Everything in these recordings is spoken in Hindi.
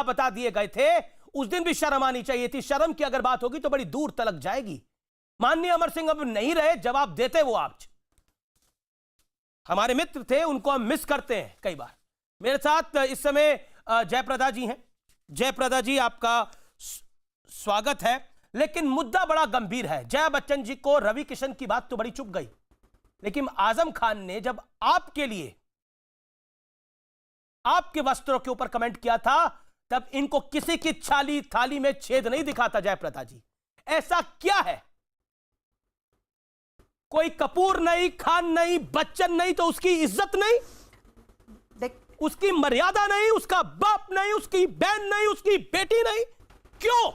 जवाब बता दिए गए थे, उस दिन भी शर्म आनी चाहिए थी। शर्म की अगर बात होगी तो बड़ी दूर तलक जाएगी। माननीय अमर सिंह अब नहीं रहे, जवाब देते वो आप। हमारे मित्र थे, उनको हम मिस करते हैं कई बार। मेरे साथ इस समय जयप्रदा जी हैं। जयप्रदा जी, आपका स्वागत है। लेकिन मुद्दा बड़ा गंभीर है। जया बच्चन जी को रवि किशन की बात तो बड़ी चुप गई, लेकिन आजम खान ने जब आपके लिए आपके वस्त्रों के ऊपर कमेंट किया था, तब इनको किसी की थाली में छेद नहीं दिखा था। जयप्रदा जी, ऐसा क्या है? कोई कपूर नहीं, खान नहीं, बच्चन नहीं तो उसकी इज्जत नहीं, उसकी मर्यादा नहीं, उसका बाप नहीं, उसकी बहन नहीं, उसकी बेटी नहीं? क्यों?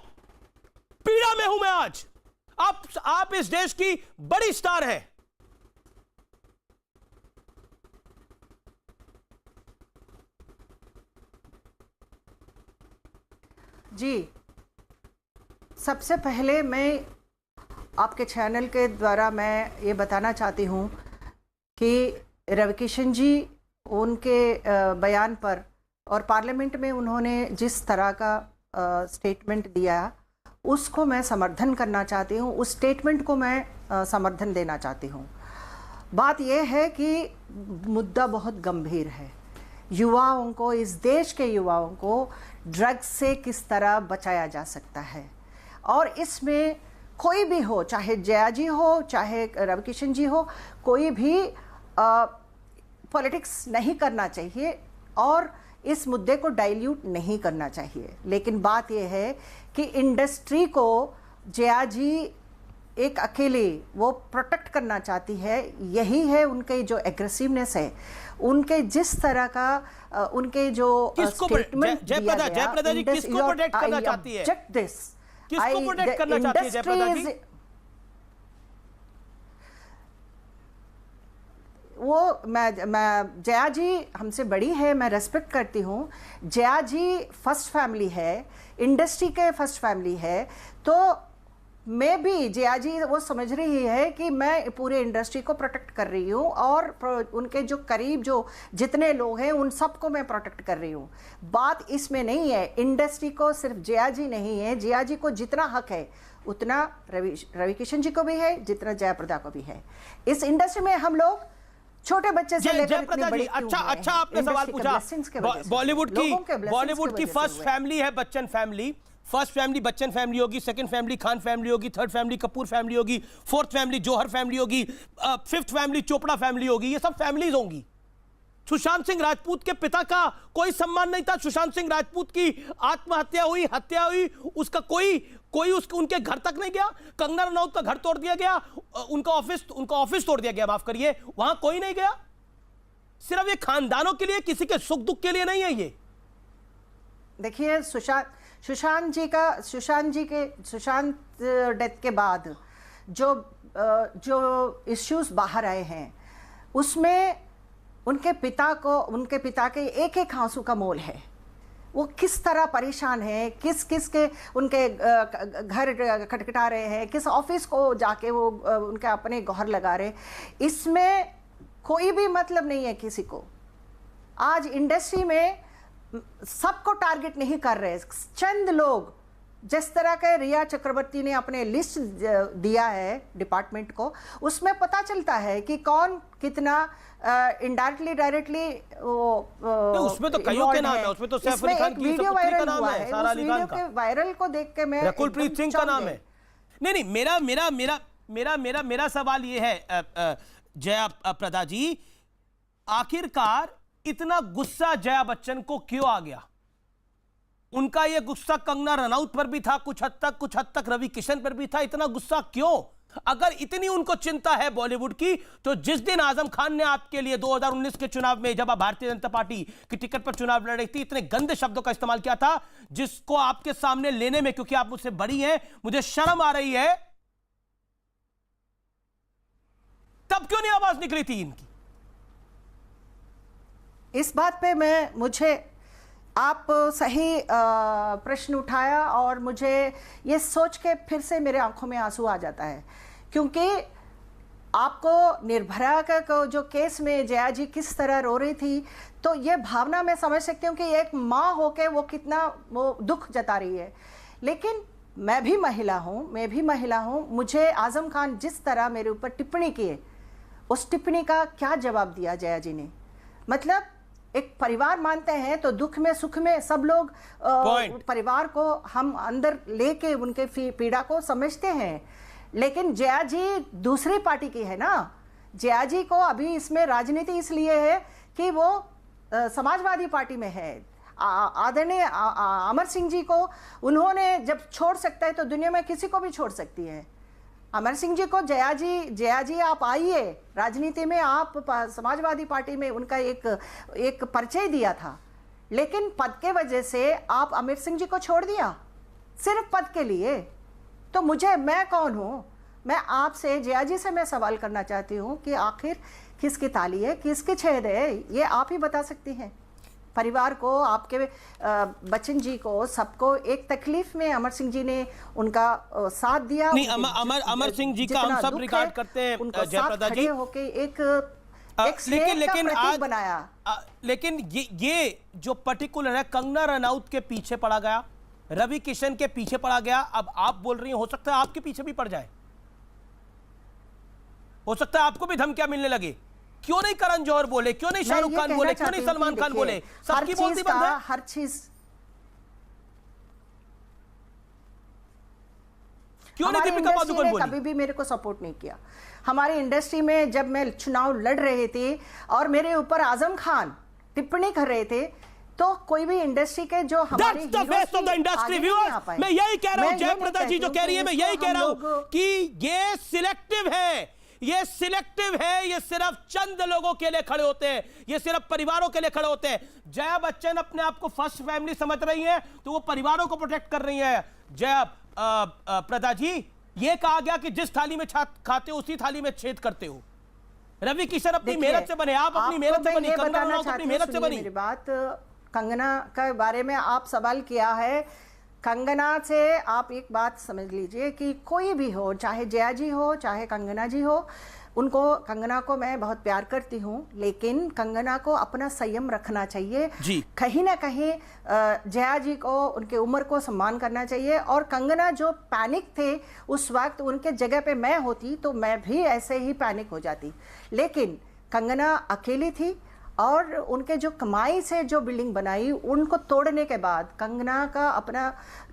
पीड़ा में हूं मैं आज। आप इस देश की बड़ी स्टार हैं। जी, सबसे पहले मैं आपके चैनल के द्वारा मैं ये बताना चाहती हूँ कि रवि किशन जी, उनके बयान पर और पार्लियामेंट में उन्होंने जिस तरह का स्टेटमेंट दिया, उसको मैं समर्थन करना चाहती हूँ। उस स्टेटमेंट को मैं समर्थन देना चाहती हूँ। बात यह है कि मुद्दा बहुत गंभीर है। युवाओं को, इस देश के युवाओं को ड्रग्स से किस तरह बचाया जा सकता है, और इसमें कोई भी हो, चाहे जया जी हो, चाहे रवि किशन जी हो, कोई भी पॉलिटिक्स नहीं करना चाहिए और इस मुद्दे को डाइल्यूट नहीं करना चाहिए। लेकिन बात यह है कि इंडस्ट्री को जया जी एक अकेले वो प्रोटेक्ट करना चाहती है। यही है उनके जो एग्रेसिवनेस है, उनके जिस तरह का उनके जो स्टेटमेंट दिया गया। जयप्रदा जी, किसको प्रोटेक्ट करना चाहती है? किसको प्रोटेक्ट करना चाहती है जयप्रदा जी? वो मैं जया जी हमसे बड़ी है, मैं रेस्पेक्ट करती हूँ। जया जी फर्स्ट फैमिली है, इंडस्ट्री के फर्स्ट फैमिली है, तो मैं भी, जया जी वो समझ रही है कि मैं पूरे इंडस्ट्री को प्रोटेक्ट कर रही हूँ और उनके जो करीब जो जितने लोग हैं उन सबको मैं प्रोटेक्ट कर रही हूँ। बात इसमें नहीं है, इंडस्ट्री को सिर्फ जया जी नहीं है, जया जी को जितना हक है उतना रवि किशन जी को भी है, जितना जयप्रदा को भी है। इस इंडस्ट्री में हम लोग छोटे बच्चे से लेकर इतने बड़े अच्छा आपने सवाल पूछा। बॉलीवुड की फर्स्ट फैमिली है Bachchan family. First family Bachchan family होगी, सेकंड फैमिली खान फैमिली होगी, थर्ड फैमिली कपूर फैमिली होगी, फोर्थ फैमिली जौहर फैमिली होगी, फिफ्थ फैमिली चोपड़ा फैमिली होगी। ये सब फैमिलीज होंगी। सुशांत सिंह राजपूत के पिता का कोई सम्मान नहीं था। सुशांत सिंह राजपूत की आत्महत्या हुई, हत्या हुई, उसका कोई उनके घर तक नहीं गया। कंगना रनौत का घर तोड़ दिया गया, उनका ऑफिस तोड़ दिया गया, माफ करिए, वहां कोई नहीं गया। सिर्फ ये खानदानों के लिए, किसी के सुख दुख के लिए नहीं है। ये देखिए, सुशांत डेथ के बाद जो इश्यूज बाहर आए हैं, उसमें उनके पिता के एक एक आंसू का मोल है। वो किस तरह परेशान है, किस के उनके घर खटखटा रहे हैं, किस ऑफिस को जाके वो उनके अपने गौहर लगा रहे। इसमें कोई भी मतलब नहीं है किसी को। आज इंडस्ट्री में सबको टारगेट नहीं कर रहे, चंद लोग, जिस तरह के रिया चक्रवर्ती ने अपने लिस्ट दिया है डिपार्टमेंट को, उसमें पता चलता है कि कौन कितना इनडायरेक्टली डायरेक्टली उसमें तो कईयों के नाम है। उसमें तो सैफ अली खान की वीडियो वायरल हुआ है, सारा उस वीडियो के वायरल को देख के मैं रकुलप्रीत सिंह का नाम है। नहीं, मेरा सवाल ये है जया प्रदा जी, आखिरकार इतना गुस्सा जया बच्चन को क्यों आ गया? उनका यह गुस्सा कंगना रनौत पर भी था, कुछ हद तक रवि किशन पर भी था। इतना गुस्सा क्यों? अगर इतनी उनको चिंता है बॉलीवुड की, तो जिस दिन आजम खान ने आपके लिए 2019 के चुनाव में, जब आप भारतीय जनता पार्टी की टिकट पर चुनाव लड़ रही थी, इतने गंदे शब्दों का इस्तेमाल किया था, जिसको आपके सामने लेने में, क्योंकि आप मुझसे बड़ी हैं, मुझे शर्म आ रही है, तब क्यों नहीं आवाज निकली थी इनकी? इस बात पे मुझे आप सही प्रश्न उठाया और मुझे ये सोच के फिर से मेरे आंखों में आंसू आ जाता है, क्योंकि आपको निर्भया का जो केस में जया जी किस तरह रो रही थी, तो ये भावना मैं समझ सकती हूँ कि एक माँ होके वो कितना वो दुख जता रही है। लेकिन मैं भी महिला हूँ, मुझे आजम खान जिस तरह मेरे ऊपर टिप्पणी किए, उस टिप्पणी का क्या जवाब दिया जया जी ने। मतलब एक परिवार मानते हैं तो दुख में सुख में सब लोग परिवार को हम अंदर लेके उनके पीड़ा को समझते हैं। लेकिन जया जी दूसरी पार्टी की है ना। जया जी को अभी इसमें राजनीति इसलिए है कि वो समाजवादी पार्टी में है। आदरणीय अमर सिंह जी को उन्होंने जब छोड़ सकता है तो दुनिया में किसी को भी छोड़ सकती है। अमर सिंह जी को जया जी आप आइए राजनीति में, आप समाजवादी पार्टी में उनका एक परिचय दिया था, लेकिन पद के वजह से आप अमर सिंह जी को छोड़ दिया सिर्फ पद के लिए। तो मैं कौन हूँ? मैं आपसे जया जी से मैं सवाल करना चाहती हूँ कि आखिर किसकी ताली है, किसकी छेद है, ये आप ही बता सकती हैं। परिवार को, आपके बच्चन जी को, सबको एक तकलीफ में अमर सिंह जी ने उनका साथ दिया। नहीं, अमर सिंह जी का हम सब रिकॉर्ड करते हैं जयप्रदा जी, होके लेकिन आज बनाया। लेकिन ये जो पर्टिकुलर है कंगना रनौत के पीछे पड़ा गया, रवि किशन के पीछे पड़ा गया। अब आप बोल रही हैं हो सकता है आपके पीछे भी पड़ जाए, हो सकता है आपको भी धमकियां मिलने लगे। क्यों नहीं करण जौहर बोले, क्यों नहीं शाहरुख खान बोले, क्यों नहीं सलमान खान बोले? सबकी बोलती बंद है। हर चीज क्यों नहीं दीपिका पादुकोण बोली? कभी भी मेरे को सपोर्ट नहीं किया। हमारी इंडस्ट्री में जब मैं चुनाव लड़ रहे थे और मेरे ऊपर आजम खान टिप्पणी कर रहे थे, तो कोई भी इंडस्ट्री के जो हमारे इंडस्ट्री व्यूअर्स, मैं यही कह रहा हूं जयप्रदा जी जो कह रही है, मैं यही कह रहा हूं कि ये सिलेक्टिव है, ये सिलेक्टिव है। ये सिर्फ चंद लोगों के लिए खड़े होते हैं, ये सिर्फ परिवारों के लिए खड़े होते हैं। जया बच्चन अपने आप को फर्स्ट फैमिली समझ रही है तो वो परिवारों को प्रोटेक्ट कर रही है। जया प्रदा जी, ये कहा गया कि जिस थाली में खाते हो उसी थाली में छेद करते हो। रवि किशन अपनी मेहनत से बने, आप अपनी मेहनत से बनी, कंगना रनौत अपनी मेहनत से बनी। मेरी बात कंगना के बारे में आप सवाल किया है। कंगना से आप एक बात समझ लीजिए कि कोई भी हो, चाहे जया जी हो, चाहे कंगना जी हो, कंगना को मैं बहुत प्यार करती हूँ, लेकिन कंगना को अपना संयम रखना चाहिए जी। कहीं ना कहीं जया जी को उनके उम्र को सम्मान करना चाहिए। और कंगना जो पैनिक थे उस वक्त, उनके जगह पे मैं होती तो मैं भी ऐसे ही पैनिक हो जाती। लेकिन कंगना अकेली थी और उनके जो कमाई से जो बिल्डिंग बनाई, उनको तोड़ने के बाद कंगना का अपना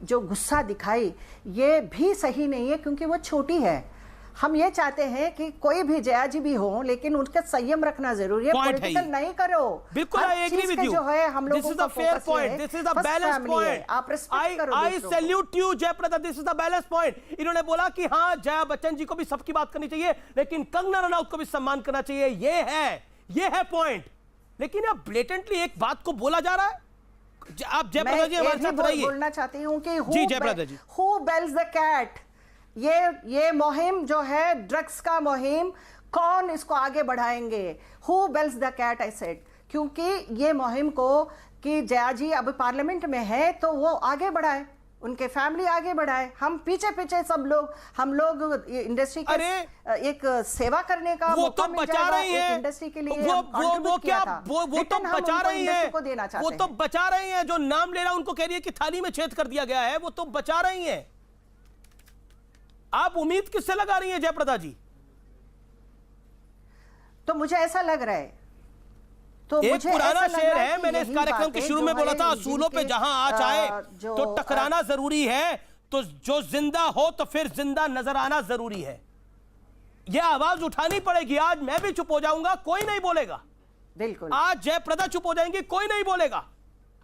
जो गुस्सा दिखाई, ये भी सही नहीं है, क्योंकि वो छोटी है। हम ये चाहते हैं कि कोई भी जया जी भी हो, लेकिन उनका संयम रखना जरूरी है। पॉलिटिकल नहीं करो। बिल्कुल, I agree with you. जो है हम लोगों This is a fair point. This is a balanced point. आप रिस्पेक्ट करो। I salute you Jaya Prada. This is a balanced point. इन्होंने बोला कि हाँ, जया बच्चन जी को भी सबकी बात करनी चाहिए, लेकिन कंगना रनौत को भी सम्मान करना चाहिए। ये है पॉइंट। लेकिन अब ब्लेटेंटली एक बात को बोला जा रहा है। आप जयप्रदा जी हमारे साथ रहिए। बोलना चाहती हूँ कि जी जयप्रदा जी, हु बेल्स द कैट, ये मुहिम जो है ड्रग्स का मुहिम, कौन इसको आगे बढ़ाएंगे? Who bells the cat I said, क्योंकि ये मुहिम को कि जया जी अब पार्लियामेंट में है तो वो आगे बढ़ाए, उनके फैमिली आगे बढ़ाए। हम पीछे सब लोग, हम लोग इंडस्ट्री के एक सेवा करने का वो तो बचा रही है इंडस्ट्री के लिए। वो क्या वो तो बचा रही है, वो तो बचा रही है। जो नाम ले रहा उनको कह रही है कि थाली में छेद कर दिया गया है, वो तो बचा रही है। आप उम्मीद किससे लगा रही हैं जयप्रदा जी? तो मुझे ऐसा लग रहा है, तो एक पुराना शेर है, मैंने इस कार्यक्रम के शुरू में बोला था, असूलों पे जहां आँच आए तो टकराना जरूरी है, तो जो जिंदा हो तो फिर जिंदा नजर आना जरूरी है। यह आवाज उठानी पड़ेगी। आज मैं भी चुप हो जाऊंगा, कोई नहीं बोलेगा। बिल्कुल, आज जयप्रदा चुप हो जाएंगी, कोई नहीं बोलेगा।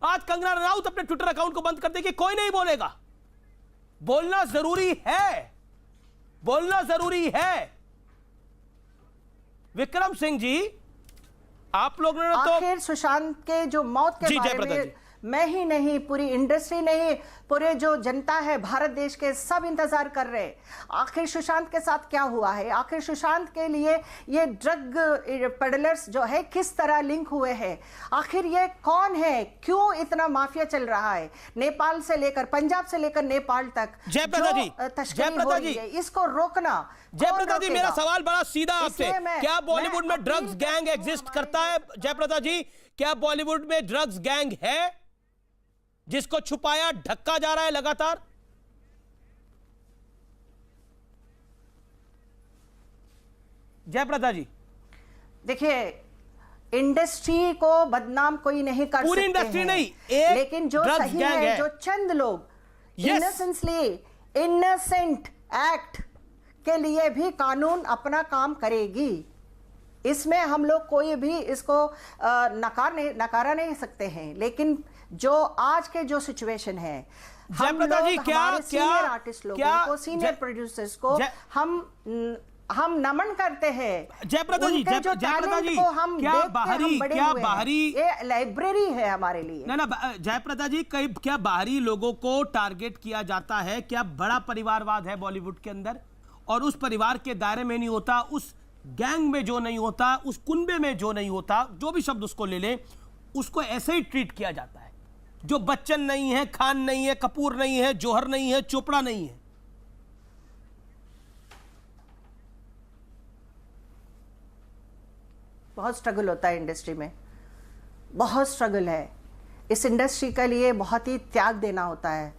आज कंगना रनौत अपने ट्विटर अकाउंट को बंद कर देगी, कोई नहीं बोलेगा। बोलना जरूरी है, बोलना जरूरी है। विक्रम सिंह जी, आप लोगों ने तो आखिर सुशांत के जो मौत के बारे में मैं ही नहीं, पूरी इंडस्ट्री नहीं, पूरे जो जनता है भारत देश के सब इंतजार कर रहे हैं आखिर सुशांत के साथ क्या हुआ है, आखिर सुशांत के लिए ये ड्रग पेडलर्स जो है किस तरह लिंक हुए हैं, आखिर ये कौन है, क्यों इतना माफिया चल रहा है, नेपाल से लेकर पंजाब से लेकर नेपाल तक जयप्रदा जी, तस्करी हो रही है, इसको रोकना। जयप्रदा जी, मेरा सवाल बड़ा सीधा आपसे, इसलिए क्या बॉलीवुड में अपनी ड्रग्स गैंग एग्जिस्ट करता है? जयप्रदा जी, क्या बॉलीवुड में ड्रग्स गैंग है जिसको छुपाया ढका जा रहा है लगातार? जयप्रदा जी, देखिए, इंडस्ट्री को बदनाम कोई नहीं कर पूरी सकते इंडस्ट्री हैं, नहीं, एक लेकिन जो ड्रग्स सही गैंग है, है। जो चंद लोग Yes. इनोसेंट एक्ट के लिए भी कानून अपना काम करेगी, इसमें हम लोग कोई भी इसको नकारा नहीं सकते हैं। लेकिन जो आज के जो सिचुएशन है, हम जयप्रदा जी, लोग क्या हमारे सीनियर आर्टिस्ट लोगों को, सीनियर प्रोड्यूसर्स को हम नमन करते हैं। जयप्रदा जी, उनके जो जयप्रदा जी, टैलेंट को हम क्या देख के बाहरी, हम बड़े क्या हुए हैं। बाहरी, ये लाइब्रेरी है हमारे लिए। ना जयप्रदा जी, कई क्या बाहरी लोगों को टारगेट किया जाता है? क्या बड़ा परिवारवाद है बॉलीवुड के अंदर, और उस परिवार के दायरे में नहीं होता, उस गैंग में जो नहीं होता, उस कुनबे में जो नहीं होता, जो भी शब्द उसको ले ले, उसको ऐसे ही ट्रीट किया जाता है? जो बच्चन नहीं है, खान नहीं है, कपूर नहीं है, जौहर नहीं है, चोपड़ा नहीं है। बहुत स्ट्रगल होता है इंडस्ट्री में, बहुत स्ट्रगल है। इस इंडस्ट्री के लिए बहुत ही त्याग देना होता है,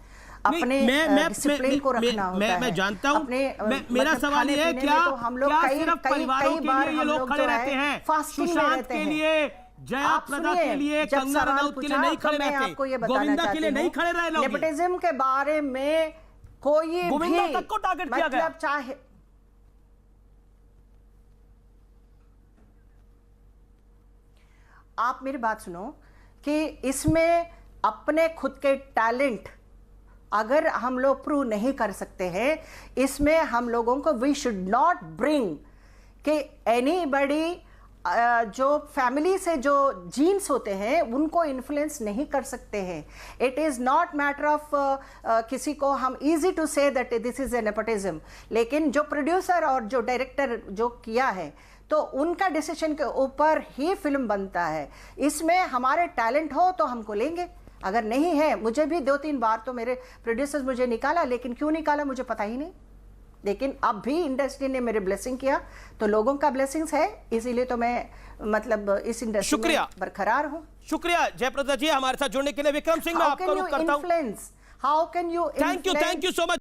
अपने डिसिप्लिन को रखना होता है। मैं जानता हूं, मेरा मतलब सवाल ये है, क्या हम लोग सिर्फ परिवारों के लिए ये लोग खड़े रहते हैं? सुशांत के लिए, जया प्रदा के लिए, कंगना रनौत के लिए नहीं खड़े रहते, गोविंदा के लिए नहीं खड़े रहे लोग। नेपोटिज्म के बारे में कोई भी गोविंदा तक को टारगेट किया गया। मतलब चाहे आप मेरी बात सुनो कि इसमें अपने खुद के टैलेंट अगर हम लोग प्रूव नहीं कर सकते हैं, इसमें हम लोगों को वी शुड नॉट ब्रिंग कि एनीबॉडी जो फैमिली से जो जीन्स होते हैं उनको इन्फ्लुएंस नहीं कर सकते हैं। It is not matter of किसी को हम easy to say that this is a nepotism, लेकिन जो प्रोड्यूसर और जो डायरेक्टर जो किया है तो उनका डिसीजन के ऊपर ही फिल्म बनता है। इसमें हमारे टैलेंट हो तो हमको लेंगे, अगर नहीं है, मुझे भी 2-3 बार तो मेरे प्रोड्यूसर्स मुझे निकाला, लेकिन क्यों निकाला मुझे पता ही नहीं। लेकिन अब भी इंडस्ट्री ने मेरे ब्लेसिंग किया, तो लोगों का ब्लेसिंग्स है, इसीलिए तो मैं मतलब इस इंडस्ट्री में बरकरार हूँ। शुक्रिया जयप्रदा जी, हमारे साथ जुड़ने के लिए। विक्रम सिंह, मैं आपका रुख करता हूं। How can you thank you so much.